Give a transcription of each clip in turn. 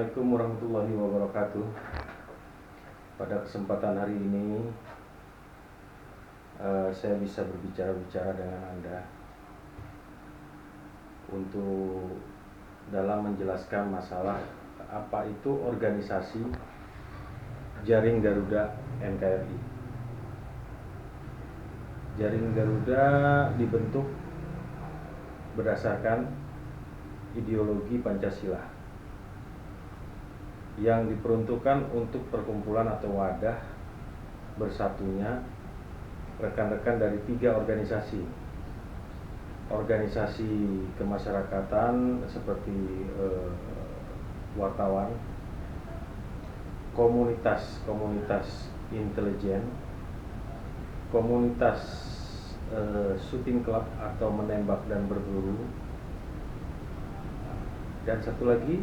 Assalamualaikum warahmatullahi wabarakatuh. Pada kesempatan hari ini saya bisa berbicara dengan Anda untuk dalam menjelaskan masalah apa itu organisasi Jaring Garuda NKRI. Jaring Garuda dibentuk berdasarkan ideologi Pancasila yang diperuntukkan untuk perkumpulan atau wadah bersatunya rekan-rekan dari 3 organisasi kemasyarakatan seperti wartawan, komunitas intelijen, komunitas shooting club atau menembak dan berburu, dan satu lagi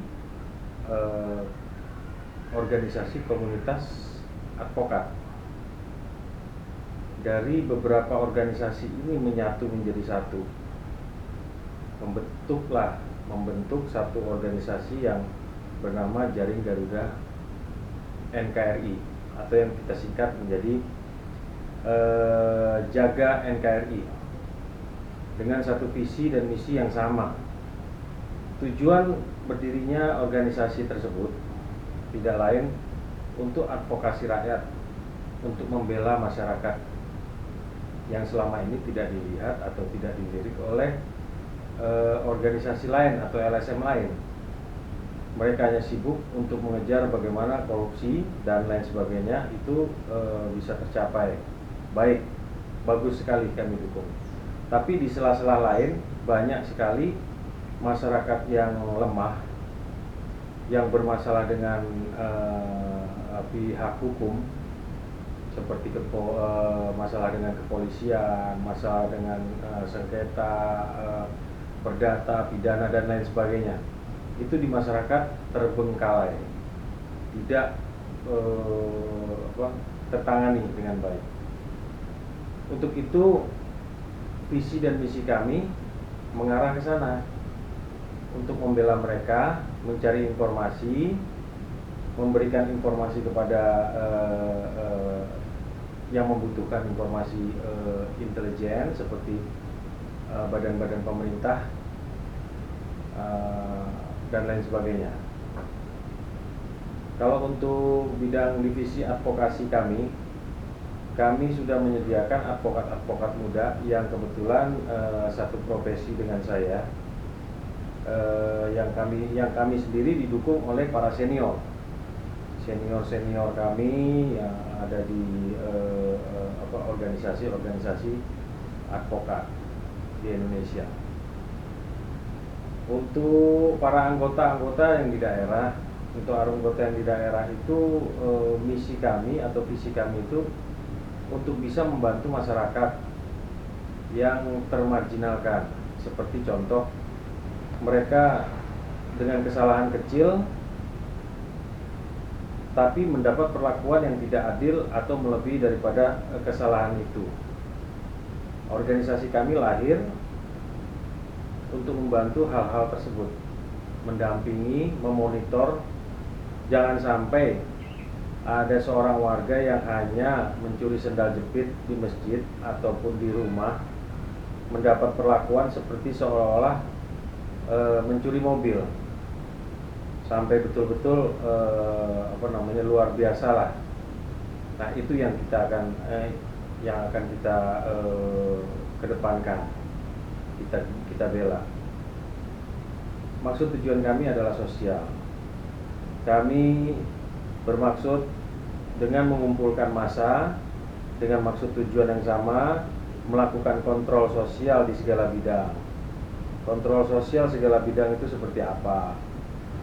organisasi komunitas advokat. Dari beberapa organisasi ini menyatu menjadi satu, membentuk satu organisasi yang bernama Jaring Garuda NKRI, atau yang kita singkat menjadi Jaga NKRI, dengan satu visi dan misi yang sama. Tujuan berdirinya organisasi tersebut tidak lain untuk advokasi rakyat, untuk membela masyarakat yang selama ini tidak dilihat atau tidak dilirik oleh organisasi lain atau LSM lain. Mereka hanya sibuk untuk mengejar bagaimana korupsi dan lain sebagainya itu bisa tercapai. Baik, bagus sekali, kami dukung. Tapi di sela-sela lain banyak sekali masyarakat yang lemah, yang bermasalah dengan pihak hukum, seperti masalah dengan kepolisian, masalah dengan sengketa perdata, pidana dan lain sebagainya. Itu di masyarakat terbengkalai, tidak tertangani dengan baik. Untuk itu visi dan misi kami mengarah ke sana, untuk membela mereka, mencari informasi, memberikan informasi kepada yang membutuhkan informasi intelijen seperti badan-badan pemerintah dan lain sebagainya. Kalau untuk bidang divisi advokasi kami sudah menyediakan advokat-advokat muda yang kebetulan satu profesi dengan saya. Yang kami sendiri didukung oleh para senior kami yang ada di organisasi advokat di Indonesia. Untuk para anggota yang di daerah, itu misi kami atau visi kami itu untuk bisa membantu masyarakat yang termarginalkan. Seperti contoh, mereka dengan kesalahan kecil tapi mendapat perlakuan yang tidak adil atau melebihi daripada kesalahan itu. Organisasi kami lahir untuk membantu hal-hal tersebut, mendampingi, memonitor. Jangan sampai ada seorang warga yang hanya mencuri sendal jepit di masjid ataupun di rumah mendapat perlakuan seperti seolah-olah mencuri mobil, sampai betul-betul luar biasa lah. Nah, itu yang akan kita kedepankan, kita bela. Maksud tujuan kami adalah sosial. Kami bermaksud dengan mengumpulkan massa dengan maksud tujuan yang sama, melakukan kontrol sosial di segala bidang. Kontrol sosial segala bidang itu seperti apa?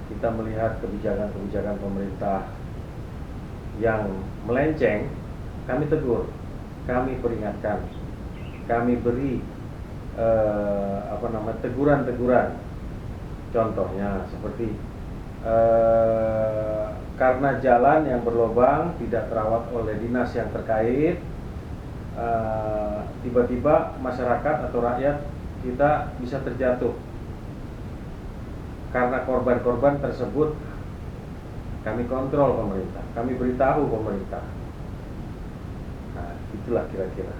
Kita melihat kebijakan-kebijakan pemerintah yang melenceng, kami tegur, kami peringatkan, kami beri teguran-teguran. Contohnya seperti karena jalan yang berlubang tidak terawat oleh dinas yang terkait, tiba-tiba masyarakat atau rakyat kita bisa terjatuh karena korban-korban tersebut kami kontrol pemerintah, kami beritahu pemerintah. Nah, itulah kira-kira.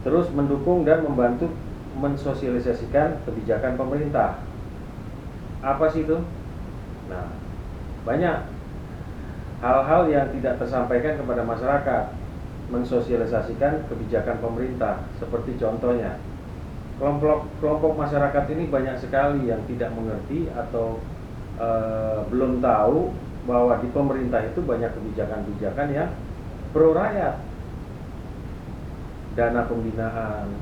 Terus mendukung dan membantu mensosialisasikan kebijakan pemerintah. Apa sih itu? Nah, banyak hal-hal yang tidak tersampaikan kepada masyarakat, mensosialisasikan kebijakan pemerintah. Seperti contohnya, kelompok masyarakat ini banyak sekali yang tidak mengerti atau belum tahu bahwa di pemerintah itu banyak kebijakan-kebijakan yang pro rakyat. Dana pembinaan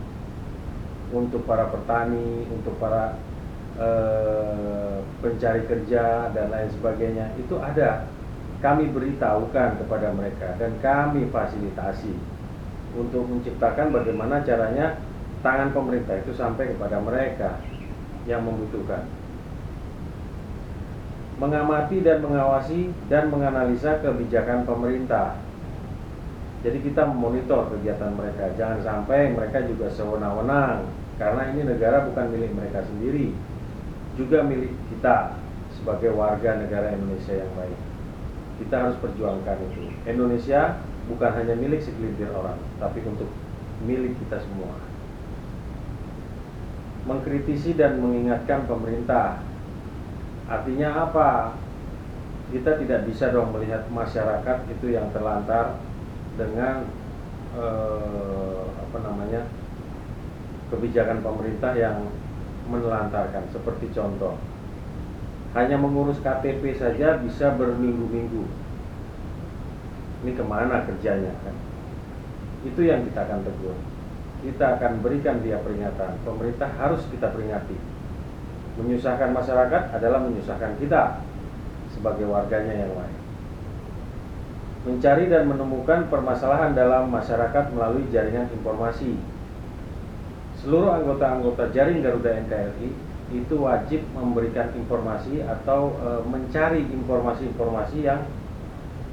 untuk para petani, untuk para pencari kerja dan lain sebagainya, itu ada. Kami beritahukan kepada mereka dan kami fasilitasi untuk menciptakan bagaimana caranya tangan pemerintah itu sampai kepada mereka yang membutuhkan. Mengamati dan mengawasi dan menganalisa kebijakan pemerintah. Jadi kita memonitor kegiatan mereka, jangan sampai mereka juga sewenang-wenang, karena ini negara bukan milik mereka sendiri, juga milik kita sebagai warga negara Indonesia yang baik. Kita harus perjuangkan itu. Indonesia bukan hanya milik segelintir orang, tapi untuk milik kita semua. Mengkritisi dan mengingatkan pemerintah. Artinya apa? Kita tidak bisa dong melihat masyarakat itu yang terlantar dengan kebijakan pemerintah yang menelantarkan. Seperti contoh, hanya mengurus KTP saja bisa berminggu-minggu. Ini kemana kerjanya kan? Itu yang kita akan tegur. Kita akan berikan dia peringatan. Pemerintah harus kita peringati. Menyusahkan masyarakat adalah menyusahkan kita sebagai warganya yang lain. Mencari dan menemukan permasalahan dalam masyarakat melalui jaringan informasi. Seluruh anggota-anggota jaring Garuda NKRI itu wajib memberikan informasi atau mencari informasi-informasi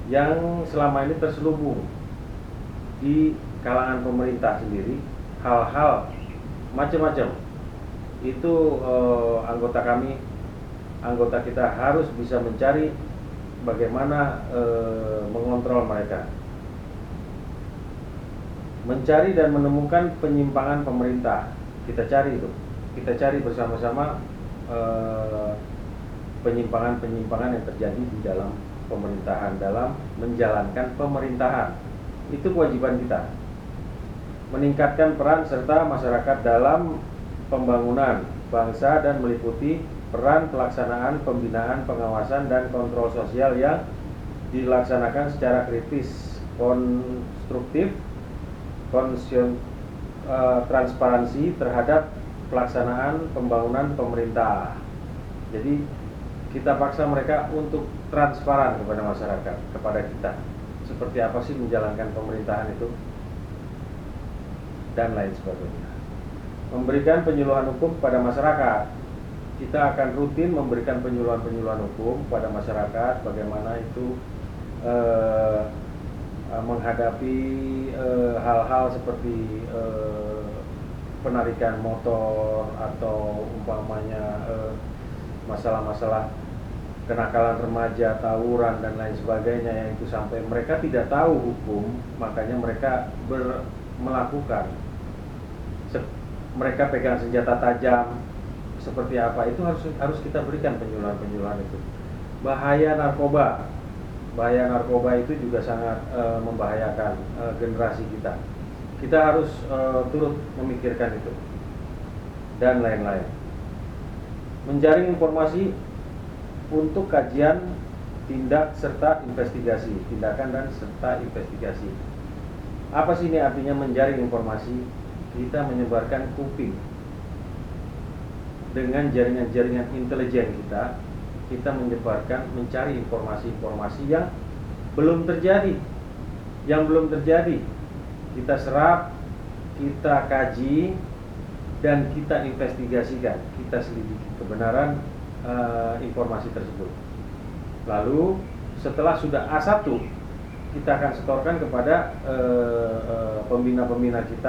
yang selama ini terselubung di kalangan pemerintah sendiri, hal-hal macam-macam. Itu anggota kita harus bisa mencari bagaimana mengontrol mereka. Mencari dan menemukan penyimpangan pemerintah. Kita cari itu. Kita cari bersama-sama penyimpangan-penyimpangan yang terjadi di dalam pemerintahan, dalam menjalankan pemerintahan. Itu kewajiban kita. Meningkatkan peran serta masyarakat dalam pembangunan bangsa dan meliputi peran pelaksanaan pembinaan, pengawasan, dan kontrol sosial yang dilaksanakan secara kritis, konstruktif, transparansi terhadap pelaksanaan pembangunan pemerintah. Jadi kita paksa mereka untuk transparan kepada masyarakat, kepada kita. Seperti apa sih menjalankan pemerintahan itu, dan lain sebagainya. Memberikan penyuluhan hukum kepada masyarakat. Kita akan rutin memberikan penyuluhan hukum kepada masyarakat, bagaimana itu menghadapi hal-hal seperti penarikan motor atau umpamanya masalah-masalah kenakalan remaja, tawuran dan lain sebagainya, yang itu sampai mereka tidak tahu hukum, makanya mereka melakukan. Mereka pegang senjata tajam seperti apa, itu harus kita berikan penyuluhan itu. Bahaya narkoba itu juga sangat membahayakan generasi kita. Kita harus turut memikirkan itu dan lain-lain. Menjaring informasi untuk kajian, tindakan dan investigasi. Apa sih ini artinya menjaring informasi? Kita menyebarkan kuping dengan jaringan-jaringan intelijen kita mencari informasi-informasi yang belum terjadi, kita serap, kita kaji, dan kita investigasikan, kita selidiki kebenaran informasi tersebut. Lalu setelah sudah A1, kita akan setorkan kepada pembina-pembina kita